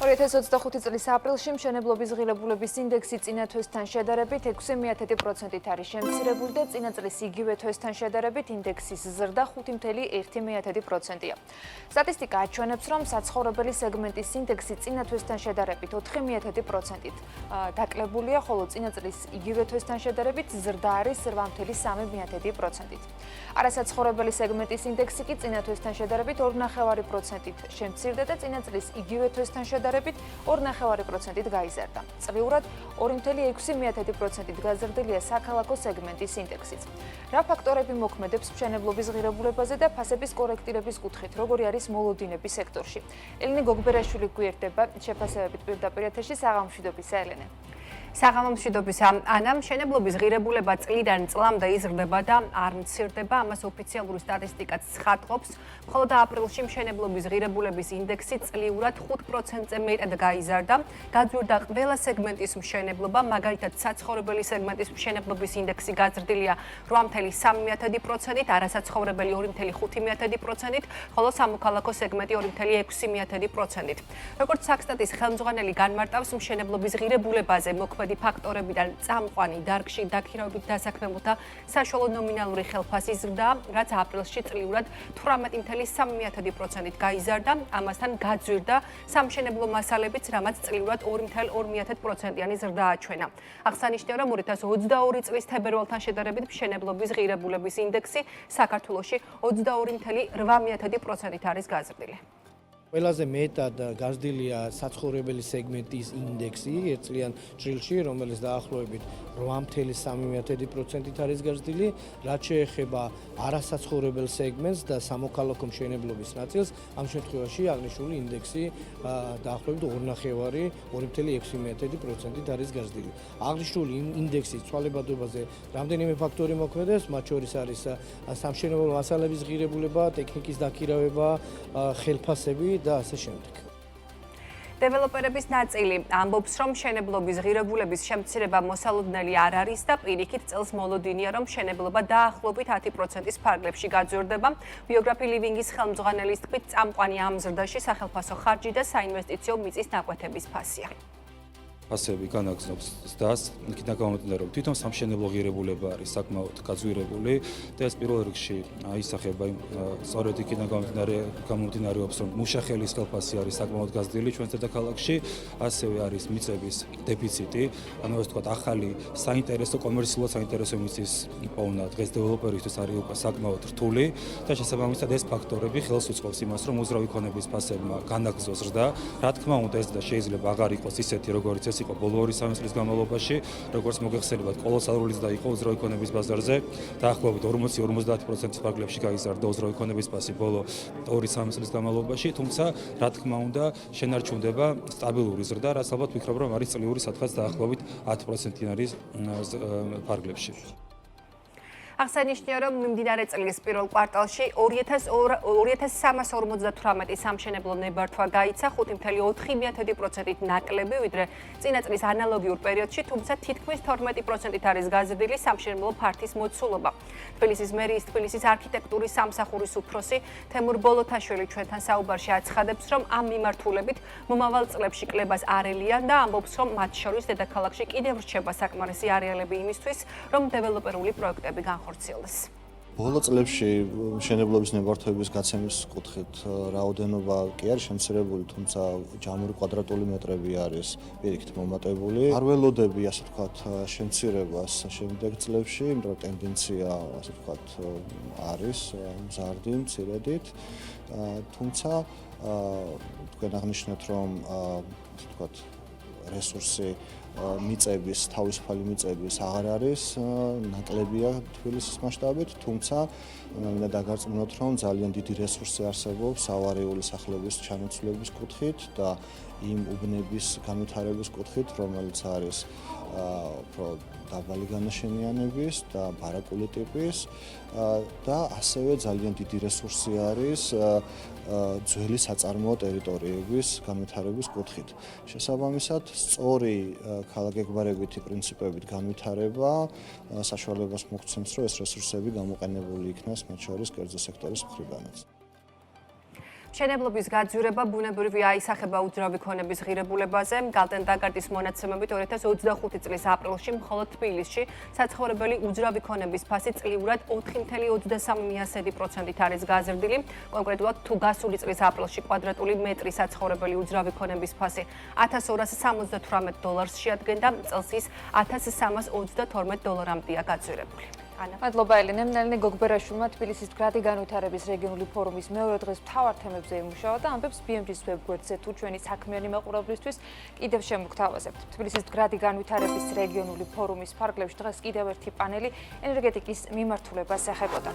2025 წლის აპრილში მშენებლობის ღირებულების ინდექსი წინა თვესთან შედარებით 6,1%-ით არის შემცირებული და წინა წლის იგივე თვესთან შედარებით ინდექსის ზრდა 5,1%-ია. სტატისტიკა აჩვენებს, რომ საცხოვრებელი სეგმენტის ინდექსი წინა თვესთან შედარებით 4,1%-ით დაკლებულია, ხოლო წინა წლის იგივე თვესთან შედარებით ზრდა არის 8,3%-ით. არასაცხოვრებელი სეგმენტის ინდექსი კი წინა თვესთან შედარებით 2,5%-ით შემცირდა და წინა წლის იგივე თვესთან შედარებით 2,5%-ით გაიზარდა. წლიურად 2,6%-ით გაზრდილია საქალაქო სეგმენტის ინდექსიც. რა ფაქტორები მოქმედებს მშენებლობის ღირებულებაზე და ფასების კორექტირების კუთხით, როგორი არის მოლოდინები სექტორში? ელენე გოგბერაშვილი გვერდება შეფასებებით პირდაპირ ეთერში. საღამომშვიდობისა, ელენე. საღამომშვიდობისა, ანა, მშენებლობის ღირებულება წლიდან წლამდე იზრდება და არ მცირდება, ამას ოფიციალური სტატისტიკაც ცხადყოფს. მხოლოდ აპრილში მშენებლობის ღირებულების ინდექსი წლიურად 5%-ზე მეტად გაიზარდა. გაძვირდა ყველა სეგმენტის მშენებლობა, მაგალითად საცხოვრებელი სეგმენტის მშენებლობის ინდექსი გაზრდილია 8,3%-ით, არასაცხოვრებელი 2,5%-ით, ხოლო სამოქალაქო სეგმენტი 2,6%-ით. როგორც საქსტატის ხელმძღვანელი განმარტავს, მშენებლობის ღირებულებაზე მოქმედი ფაქტორებიდან წამყვანი დარგში დაქირავებით დასაქმებულთა საშუალო ნომინალური ხელფასის ზრდა, რაც აპრილში წლიურად 18,3%-ით გაიზარდა, ამასთან გაძვირდა სამშენებლო მასალებიც, რამაც წლიურად 2,2%-იანი ზრდა აჩვენა. აღსანიშნავია, რომ 2022 წლის თებერვალთან შედარებით მშენებლობის ღირებულების ინდექსი საქართველოში 22,8%-ით არის გაზრდილი. ყველაზე მეტად გაზრდილია საცხოვრებელი სეგმენტის ინდექსი ერთწლიან ჭრილში, რომელიც დაახლოებით 8,3%-ით არის გაზრდილი, რაც შეეხება არასაცხოვრებელ სეგმენტს და სამოქალაქო მშენებლობის ნაწილს, ამ შემთხვევაში აღნიშნული ინდექსი დაახლოებით 2,6%-ით არის გაზრდილი. აღნიშნული ინდექსის ცვალებადობაზე რამდენიმე ფაქტორი მოქმედებს, მათ შორის არის სამშენებლო მასალების ღირებულება, ტექნიკის დაქირავება, ხელფასები და ასე შემდეგ. დეველოპერების ნაწილი ამბობს, რომ მშენებლობის ღირებულების შემცირება მოსალოდნელი არ არის და პირიქით წელს მოლოდინია, რომ მშენებლობა დაახლოებით 10%-ის ფარგლებში გაძვირდება. ბიოგრაფი ლივინგის ხელმძღვანელის თქმით, წამყვანი ამ ზრდაში სახელფასო ხარჯი და საინვესტიციო მიწის ნაკვეთების ფასია. ფასები განაგზნობს ზრდას, იქიდან გამომდინარე, რომ თვითონ სამშენებლო ღირებულება არის საკმაოდ გაძვირებული და ეს პირველ რიგში აისახება სწორედ იქიდან გამომდინარეობს, რომ მუშახელის ხელფასი არის საკმაოდ გაზრდილი ჩვენს დედაქალაქში, ასევე არის მიწების დეფიციტი, ანუ ეს ვთქვათ, ახალი საინტერესო კომერციულად საინტერესო მიწის პოვნა დღეს დეველოპერისთვის არის უკვე საკმაოდ რთული და შესაბამისად ეს ფაქტორები ხელს უწყობს იმას, რომ უძრავი ქონების ფასებმა განაგზოს ზრდა. რა თქმა უნდა, ეს ზრდა შეიძლება აღარ იყოს ისეთი, როგორც ეს იყო ბოლო 2-3 წლის განმავლობაში, როგორც მოგეხსენებათ, კოლოსალური ზრდა იყო უძრავი ქონების ბაზარზე, დაახლოებით 40-50%-ის ფარგლებში გაიზარდა უძრავი ქონების ფასი ბოლო 2-3 წლის განმავლობაში, თუმცა, რა თქმა უნდა, შენარჩუნდება სტაბილური ზრდა, რაც ალბათ ვფიქრობ, რომ არის წლიური სადღაც დაახლოებით 10%-იანი ფარგლებში. აღსანიშნავია, რომ მიმდინარე წლის პირველ კვარტალში 2358 სამშენებლო ნებართვა გაიცა 5,4%-ით ნაკლები, ვიდრე წინა წლის ანალოგიურ პერიოდში, თუმცა თითქმის 12%-ით არის გაზრდილი სამშენებლო ფართის მოცულობა. თბილისის მერიის თბილისის არქიტექტურის სამსახურის უფროსი თემურ ბოლოთაშვილი ჩვენთან საუბარში აცხადებს, რომ ამ მიმართულებით მომავალ წლებში კლებას არ ელიან და ამბობს, რომ მათ შორის დედაქალაქში კიდევ რჩება საკმარისი არეალები იმისთვის, რომ დეველოპერული პროექტები განხორციელდეს. ბოლო წლებში მშენებლობის ნებართვების გაცემის კუთხით რაოდენობა კი არის შემცირებული, თუმცა ჯამური კვადრატული მეტრები არის პირიქით მომატებული. არ ველოდები, ასე ვთქვათ, შემცირებას შემდეგ წლებში, იმიტომ რომ ტენდენცია, ასე ვთქვათ, არის მზარდი, მცირედით. თუმცა თქვენ აღნიშნეთ, რომ ასე ვთქვათ, რესურსი მიწების, თავისუფალი მიწების აღარ არის ნაკლებია თბილისის მასშტაბით, თუმცა მინდა დაგარწმუნოთ, რომ ძალიან დიდი რესურსი არსებობს ავარიული სახლების ჩამოცვლების კუთხით და იმ უბნების განვითარების კუთხით, რომელიც არის უფრო დაბალი განაშენიანების და ბარაკული ტიპის და ასევე ძალიან დიდი რესურსი არის ძველი საწარმოო ტერიტორიების განვითარების კუთხით. შესაბამისად, სწორი ქალაქგეგმარებითი პრინციპებით განვითარება საშუალებას მოგცემს, რომ ეს რესურსები გამოყენებული იქნას მათ შორის კერძო სექტორის მხრიდანაც. მშენებლობის გაძვირება ბუნებრივი აისახება უძრავი ქონების ღირებულებაზე. გალტენ დაკარტის მონაცემებით 2025 წლის აპრილში მხოლოდ თბილისში საცხოვრებელი უძრავი ქონების ფასი წლიურად 4.23%-ით არის გაზრდილი. კონკრეტულად თუ გასული წლის აპრილში კვადრატული მეტრი საცხოვრებელი უძრავი ქონების ფასი $1278 შეადგენდა, წელს ის $1322-მდეა გაზრდილი. მადლობა ელენე. ნალინე გოგბერაშვილმა თბილისის მდგრადი განვითარების რეგიონული ფორუმის მეორე დღეს მთავარ თემებზე იმუშავა და ამბებს BMG-ს ვებგვერდზე თუ ჩვენი საქმიანი მაყურებლისთვის კიდევ შემოგთავაზებთ. თბილისის მდგრადი განვითარების რეგიონული ფორუმის ფარგლებში დღეს კიდევ ერთი პანელი ენერგეტიკის მიმართულებას ეხებოდა.